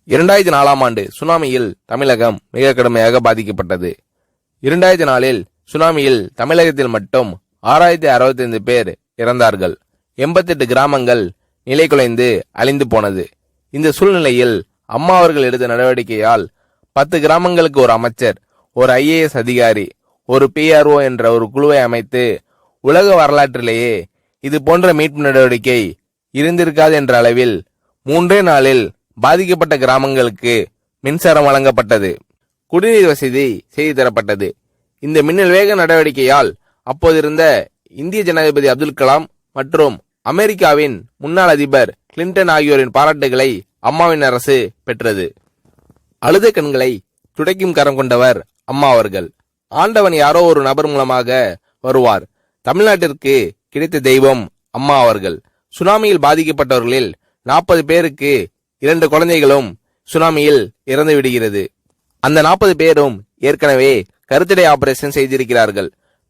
2004ஆம் ஆண்டு சுனாமியில் தமிழகம் மிக கடுமையாக பாதிக்கப்பட்டது. 2004இல் சுனாமியில் தமிழகத்தில் மட்டும் 6065 பேர் இறந்தார்கள். 88 கிராமங்கள் நிலைகுலைந்து அழிந்து போனது. இந்த சூழ்நிலையில் அம்மா அவர்கள் எடுத்த நடவடிக்கையால் 10 கிராமங்களுக்கு ஒரு அமைச்சர், ஒரு IAS அதிகாரி, ஒரு PRO என்ற ஒரு குழுவை அமைத்து உலக வரலாற்றிலேயே இது போன்ற மீட்பு நடவடிக்கை இருந்திருக்காது என்ற அளவில் 3 நாளில் பாதிக்கப்பட்ட கிராமங்களுக்கு மின்சாரம் வழங்கப்பட்டது. குடிநீர் வசதி செய்து தரப்பட்டது. இந்த மின்னல் வேக நடவடிக்கையால் அப்போதிருந்த இந்திய ஜனாதிபதி அப்துல் கலாம் மற்றும் அமெரிக்காவின் முன்னாள் அதிபர் கிளின்டன் ஆகியோரின் பாராட்டுகளை அம்மாவின் அரசு பெற்றது. அழுத கண்களை துடைக்கும் கரம் கொண்டவர் அம்மா அவர்கள். ஆண்டவன் யாரோ ஒரு நபர் மூலமாக வருவார். தமிழ்நாட்டிற்கு கிடைத்த தெய்வம் அம்மா அவர்கள். சுனாமியில் பாதிக்கப்பட்டவர்களில் 40 பேருக்கு 2 குழந்தைகளும் சுனாமியில் இறந்து விடுகிறது. அந்த 40 பேரும் ஏற்கனவே கருத்தடை ஆபரேஷன் செய்திருக்கிறார்கள்.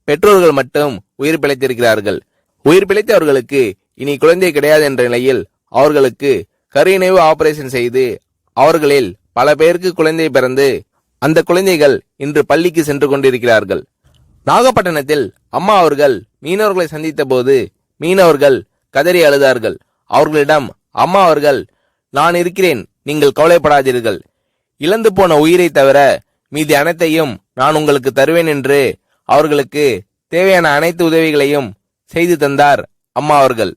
பெற்றோர்கள் மட்டும் உயிர் பிழைத்திருக்கிறார்கள். உயிர் பிழைத்தவர்களுக்கு இனி குழந்தை கிடையாது என்ற நிலையில் அவர்களுக்கு கருணைவு ஆபரேஷன் செய்து அவர்களில் பல பேருக்கு குழந்தை பிறந்து அந்த குழந்தைகள் இன்று பள்ளிக்கு சென்று கொண்டிருக்கிறார்கள். நாகப்பட்டினத்தில் அம்மா அவர்கள் மீனவர்களை சந்தித்த போது மீனவர்கள் கதறி அழுதார்கள். அவர்களிடம் அம்மா அவர்கள், நான் இருக்கிறேன், நீங்கள் கவலைப்படாதீர்கள், இழந்து போன உயிரை தவிர மீதி அனைத்தையும் நான் உங்களுக்கு தருவேன் என்று அவர்களுக்கு தேவையான அனைத்து உதவிகளையும் செய்து தந்தார் அம்மா அவர்கள்.